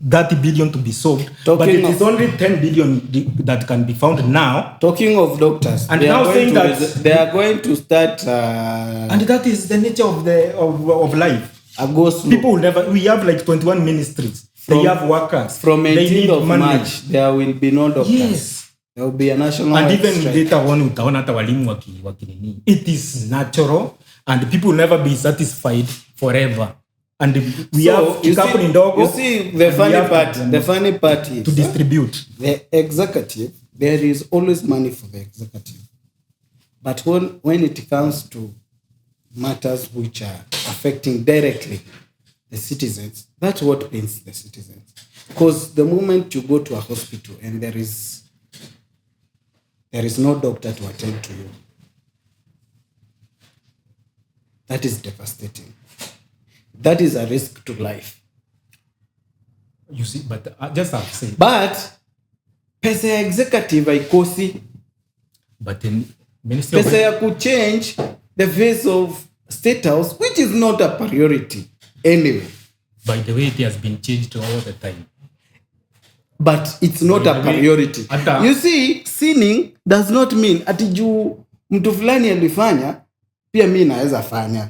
S2: 30 billion to be solved, but
S1: Talking
S2: it is
S1: of-
S2: only 10 billion that can be found now.
S1: Talking of doctors,
S2: And
S1: they
S2: now
S1: are
S2: saying
S1: going to
S2: that-
S1: they are going to start
S2: And that is the nature of life.
S1: a go slow.
S2: People will never. We have like 21 ministries. They have workers.
S1: From
S2: They
S1: 18th
S2: need
S1: of
S2: money.
S1: March, there will be no doctors.
S2: Yes.
S1: There will be a national
S2: And even
S1: strike.
S2: later on utaona hata walimu wakinini. It is natural and people will never be satisfied forever. And we have kikapu ni ndogo.
S1: you see the
S2: and we
S1: funny
S2: have
S1: part.
S2: to-
S1: The funny part is
S2: to distribute.
S1: the executive. There is always money for the executive, but when it comes to matters which are affecting directly the citizens, that's what pains the citizens. Because the moment you go to a hospital and there is no doctor to attend to you, that is devastating. That is a risk to life.
S2: You see, but just have to say,
S1: But pesa ya executive haikosi.
S2: but in Ministry of
S1: Pesa ya kuchange the face of State House, which is not a priority anyway.
S2: by the way, it has been changed all the time.
S1: But it's not a priority.
S2: Hata-
S1: You see, sinning does not mean ati juu mtu fulani alifanya pia mi naweza fanya.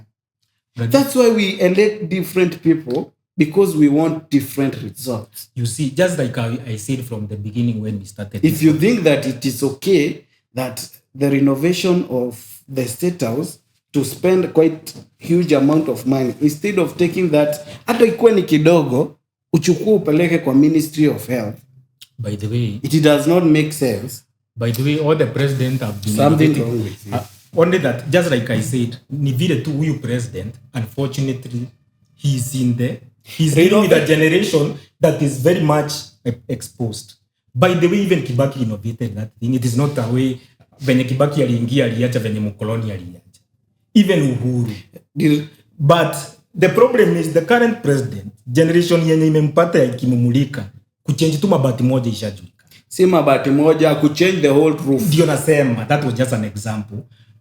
S1: That's why we elect different people, because we want different results.
S2: You see, just like I said from the beginning when we started.
S1: If you think that it is okay that the renovation of the State House to spend quite huge amount of money, instead of taking that, hata ikuwe ni kidogo, uchukue upeleke kwa Ministry of Health,
S2: by the way,
S1: it does not make sense.
S2: all the president have been
S1: Something
S2: innovating.
S1: wrong with you.
S2: Only that, just like I said, ni vile tu huyu president, unfortunately, he's dealing with a generation that is very much exposed. By the way, even Kibaki innovated that thing. It is not a way venye Kibaki aliingia aliacha venye mkoloni aliacha. Even Uhuru. But the problem is the current president, generation yenye imempata ikimumulika, kuchange tu mabati moja ishajulika.
S1: Si mabati moja, kuchange the whole roof.
S2: Ndio nasema, that was just an example.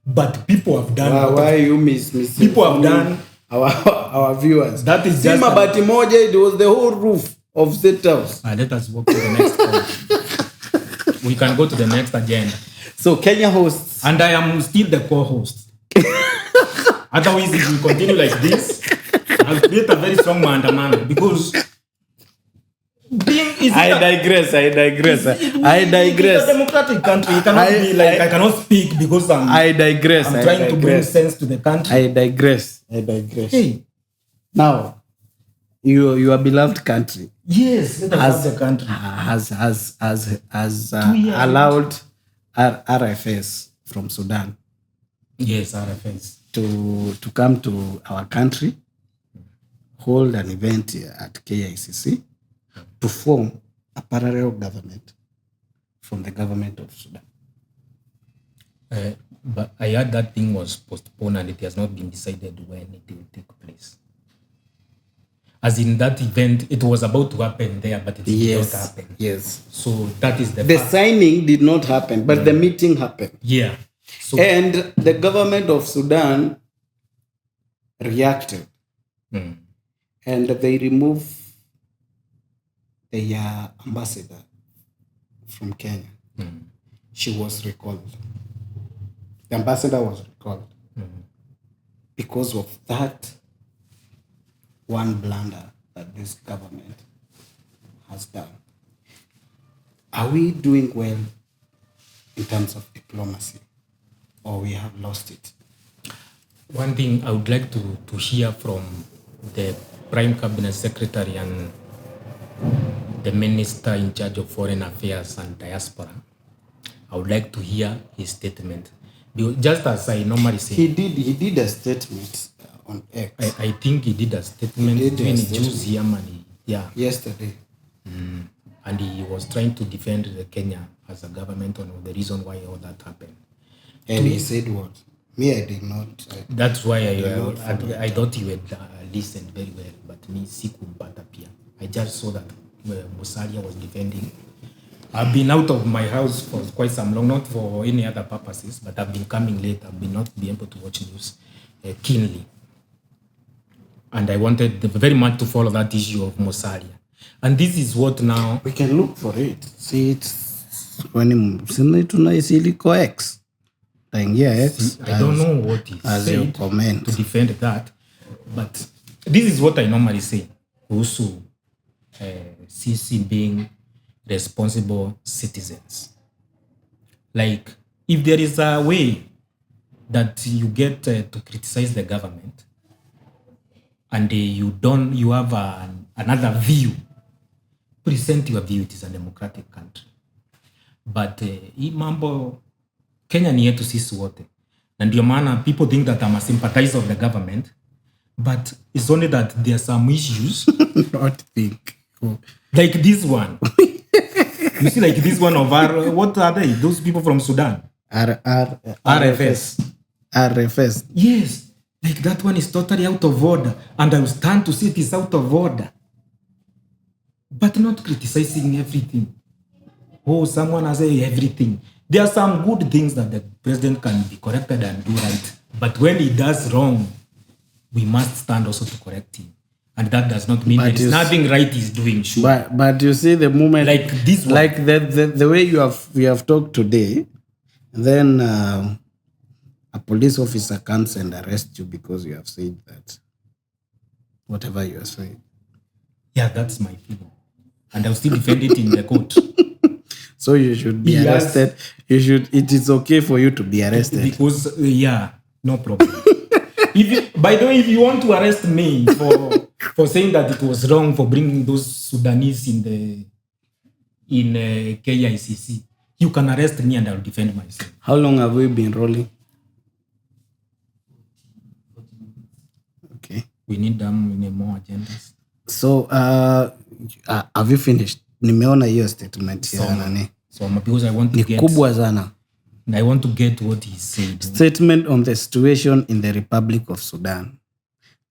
S2: But people have done
S1: Why you missing?
S2: People have done
S1: our viewers.
S2: That is
S1: si
S2: just
S1: mabati moja, it was the whole roof of State House.
S2: let us walk to the next point. We can go to the next agenda.
S1: So Kenya hosts.
S2: And I am still the co-host. Otherwise, if we continue like this, I'll create a very strong maandamano because
S1: I digress.
S2: It's a democratic country. It cannot be like I cannot speak because I'm
S1: digress.
S2: I'm trying to bring sense to the country.
S1: I digress.
S2: Hey,
S1: Now, your beloved country
S2: yes, let us have the country.
S1: has allowed RFS from Sudan
S2: Yes, RFS.
S1: to come to our country, hold an event at KICC to form a parallel government from the government of Sudan.
S2: But I heard that thing was postponed and it has not been decided when it will take place. As in that event, it was about to happen there, but it did not happen.
S1: Yes.
S2: So that is the
S1: The
S2: fact.
S1: signing did not happen, but the meeting happened.
S2: Yeah. So
S1: And the government of Sudan reacted and they removed their ambassador from Kenya. She was recalled. The ambassador was recalled because of that one blunder that this government has done. Are we doing well in terms of diplomacy, or we have lost it?
S2: one thing I would like to hear from the Prime Cabinet Secretary and the Minister in charge of Foreign Affairs and Diaspora, I would like to hear his statement. Just as I normally say,
S1: He did a statement on X
S2: I think he did a statement
S1: He did a
S2: between
S1: statement.
S2: Jews here, man. Yeah.
S1: yesterday.
S2: And he was trying to defend the Kenya as a government on the reason why all that happened.
S1: And he said what? Me, I did not.
S2: That's why I thought you had listened very well, but me sikumpata pia. I just saw that Musalia was defending. I've been out of my house for quite some long, not for any other purposes, but I've been coming late. I've been not be able to watch news keenly. And I wanted very much to follow that issue of Musalia. And this is what now.
S1: We can look for it. See, it's when tunailiko X. Taingia X.
S2: I don't know what is
S1: as your
S2: said
S1: comment
S2: to defend that, but this is what I normally say. Also, CC being responsible citizens. Like, if there is a way that you get to criticize the government, and you have another view, present your view. It is a democratic country. But hii mambo Kenya ni yetu sisi wote, na ndio maana people think that I'm a sympathizer of the government, but it's only that there are some issues
S1: not think
S2: like this one. You see, like this one of what are they? Those people from Sudan.
S1: RFS.
S2: Yes, like that one is totally out of order, and I will stand to say it is out of order, but not criticizing everything. Oh, someone has everything. There are some good things that the president can be corrected and do right, but when he does wrong, we must stand also to correct him. And that does not mean there is nothing right he's doing. Sure.
S1: But you see the moment,
S2: like this one,
S1: like the way we have talked today, then a police officer comes and arrests you because you have said that whatever you are saying.
S2: Yeah, that's my feeling, and I'll still defend it in the court.
S1: So you should be arrested. It is okay for you to be arrested
S2: because no problem. By the way, if you want to arrest me for saying that it was wrong for bringing those Sudanese in KICC, you can arrest me and I'll defend myself.
S1: How long have we been rolling? Okay.
S2: We need them in more agendas.
S1: So, have you finished? Nimeona hiyo statement ya nani?
S2: So because I want to get
S1: kubwa sana.
S2: I want to get what he said.
S1: Statement on the situation in the Republic of Sudan.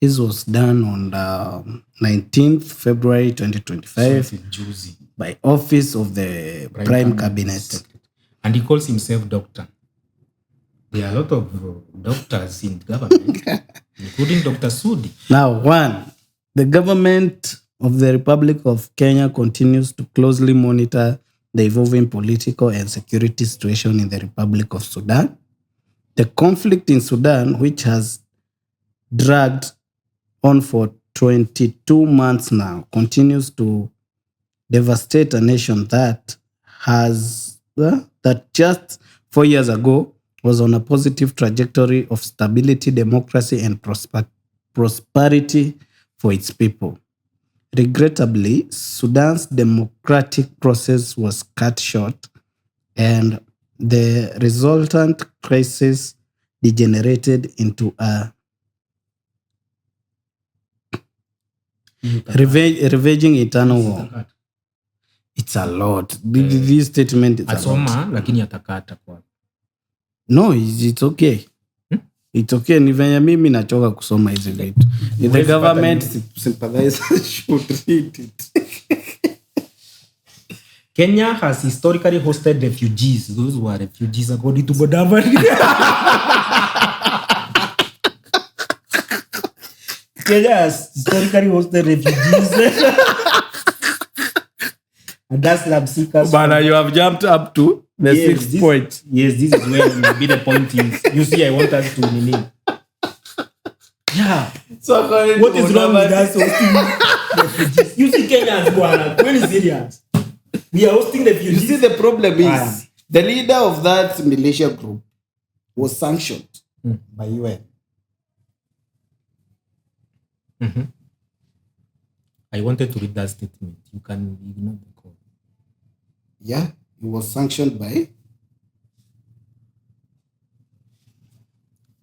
S1: This was done on the 19th February 2025 by Office of the Prime Cabinet.
S2: And he calls himself doctor. There are a lot of doctors in government, including Dr. Sudi.
S1: Now, one, the government of the Republic of Kenya continues to closely monitor the evolving political and security situation in the Republic of Sudan. The conflict in Sudan, which has dragged on for 22 months now, continues to devastate a nation that just 4 years ago was on a positive trajectory of stability, democracy, and prosperity for its people. Regrettably, Sudan's democratic process was cut short, and the resultant crisis degenerated into a ravaging internal war. It's a lot. This statement is
S2: asoma lakini atakata kwa.
S1: No, it's okay. It's okay. Ni venye mimi nachoka kusoma hizi vitu. The government sympathizers should read it.
S2: Kenya has historically hosted refugees. Those who are refugees according to Bodavari. Kenya has historically hosted refugees. And that's Labsika.
S1: But you have jumped up to the sixth point.
S2: Yes, this is where maybe the point is. You see, I want us to name. Yeah.
S1: So
S2: what is wrong with us hosting refugees? You see, Kenya is really serious. We are hosting refugees.
S1: You see, the problem is the leader of that militia group was sanctioned by UN.
S2: Mm-hmm. I wanted to read that statement. You can ignore the call.
S1: Yeah, it was sanctioned by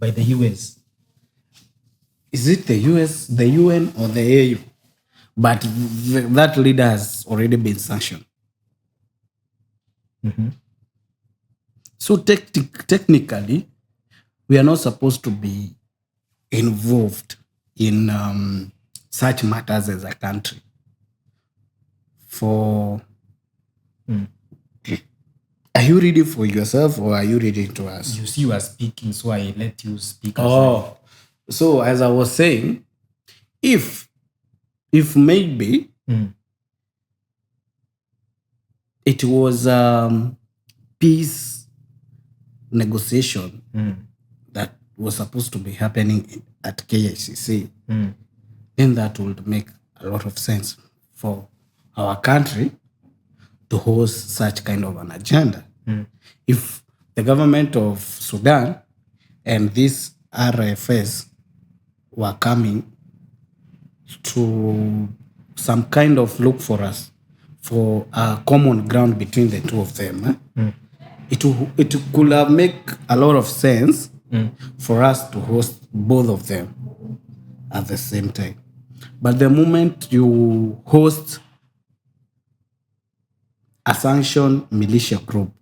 S2: the US.
S1: Is it the US, the UN, or the AU? But that leader has already been sanctioned.
S2: Mm-hmm.
S1: So technically, we are not supposed to be involved in such matters as a country. Are you reading for yourself or are you reading to us?
S2: You see, you are speaking, so I let you speak.
S1: So as I was saying, if maybe it was peace negotiation that was supposed to be happening at KICC, then that would make a lot of sense for our country to host such kind of an agenda. If the government of Sudan and this RFS were coming to some kind of look for us for a common ground between the two of them, it could have make a lot of sense for us to host both of them at the same time. But the moment you host a sanctioned militia group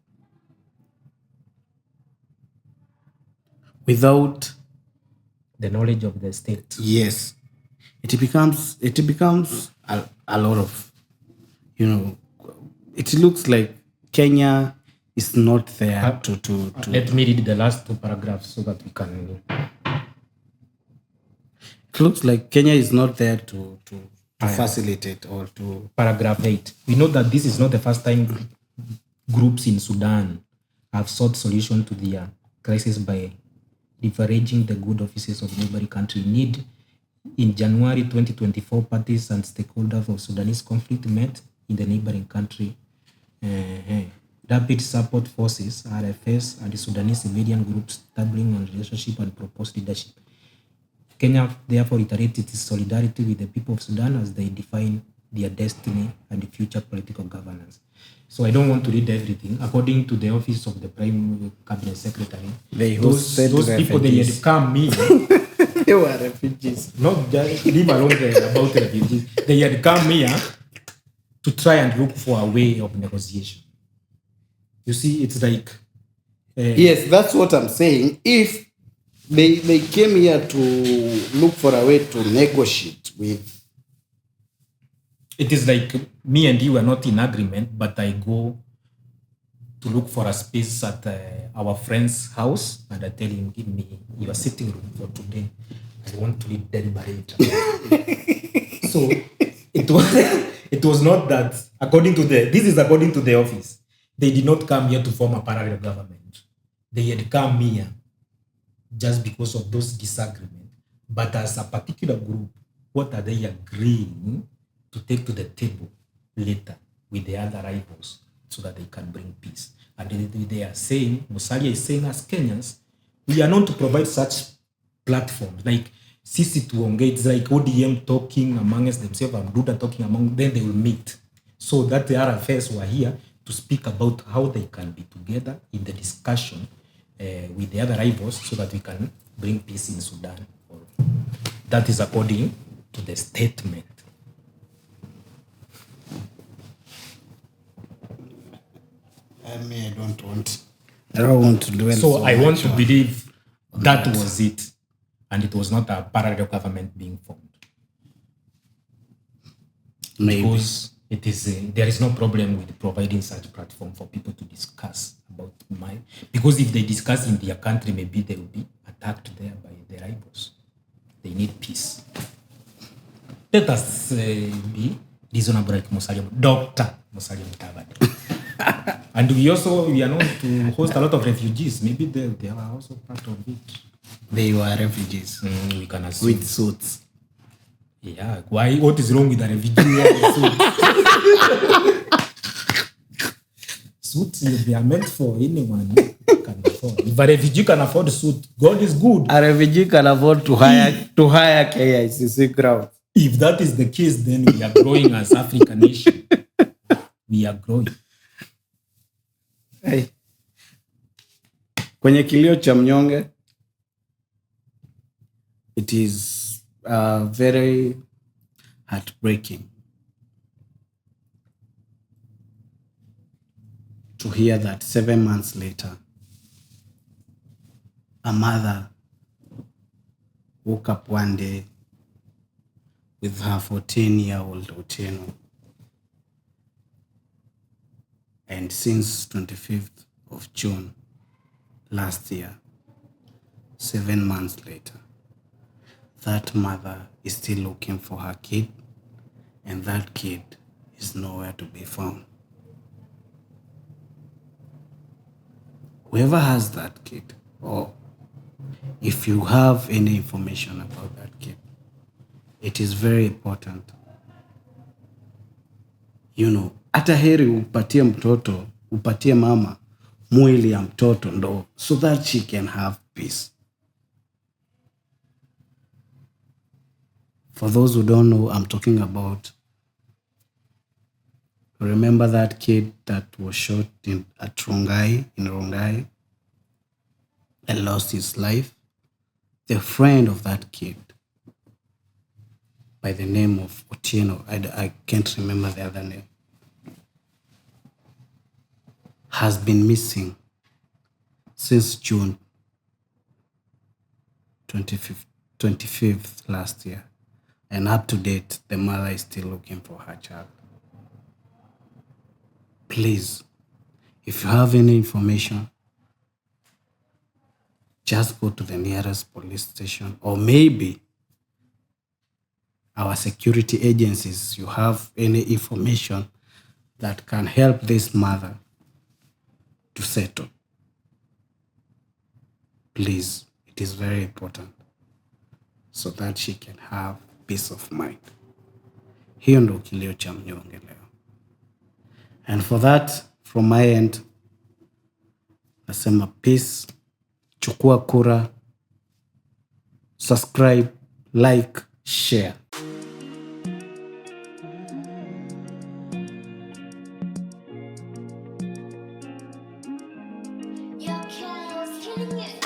S1: without
S2: The knowledge of the state.
S1: yes, it becomes a lot of, it looks like Kenya is not there to
S2: Let me read the last two paragraphs so that we can.
S1: it looks like Kenya is not there to facilitate or to
S2: Paragraph 8. We know that this is not the first time groups in Sudan have sought solution to their crisis by leveraging the good offices of neighboring country in need. In January 2024, parties and stakeholders of Sudanese conflict met in the neighboring country. Rapid Support Forces, RFS, and the Sudanese civilian groups doubling on relationship and proposed leadership. Kenya therefore reiterated its solidarity with the people of Sudan as they define their destiny and the future political governance. So I don't want to read everything. According to the office of the Prime Cabinet Secretary,
S1: They
S2: those
S1: hosted
S2: people, they
S1: refugees.
S2: had come here,
S1: they were refugees.
S2: not just leave alone about refugees. They had come here to try and look for a way of negotiation. You see, it's like
S1: Yes, that's what I'm saying. If they came here to look for a way to negotiate with,
S2: it is like me and you are not in agreement, but I go to look for a space at our friend's house and I tell him, give me your sitting room for today. I want to deliberate. So it was not that this is according to the office. They did not come here to form a parallel government. They had come here just because of those disagreements. But as a particular group, what are they agreeing to take to the table later with the other rivals so that they can bring peace? And they are saying, Musalia is saying, as Kenyans, we are not to provide such platforms. Like Sisi tuongee, it's like ODM talking amongst themselves and Duda talking among them, they will meet. So that the RFS were here to speak about how they can be together in the discussion with the other rivals so that we can bring peace in Sudan. That is according to the statement.
S1: I don't want to do it.
S2: So I want to believe that was it, and it was not a parallel government being formed.
S1: Maybe.
S2: Because it is there is no problem with providing such platform for people to discuss about because if they discuss in their country, maybe they will be attacked there by the rivals. They need peace. Let us be reasonable like Dr. Musalia Mudavadi. And we are known to host a lot of refugees. Maybe they are also part of it.
S1: They were refugees
S2: We can assume.
S1: with suits.
S2: Yeah. Why? What is wrong with a refugee wearing suit? Suits, they are meant for anyone who can afford. If a refugee can afford a suit, God is good.
S1: A refugee can afford to hire KICC crowd.
S2: If that is the case, then we are growing as African nation. We are growing.
S1: Hey. Kwenye kilio cha mnyonge, it is very heartbreaking to hear that 7 months later, a mother woke up one day with her 14-year-old Otieno. And since 25th of June last year, 7 months later, that mother is still looking for her kid, and that kid is nowhere to be found. whoever has that kid, or if you have any information about that kid, it is very important. Hata heri upatie mtoto, upatie mama mwili ya mtoto ndo, so that she can have peace. For those who don't know, I'm talking about, remember that kid that was shot at Rongai, in Rongai, and lost his life? The friend of that kid, by the name of Otieno, I can't remember the other name, has been missing since June 25th last year. And up to date, the mother is still looking for her child. Please, if you have any information, just go to the nearest police station, or maybe our security agencies, you have any information that can help this mother to settle. Please, it is very important, so that she can have peace of mind. Hiyo ndo kilio cha mnyonge leo. And for that, from my end, nasema peace, chukua kura, subscribe, like, share.
S3: Your chaos killing it.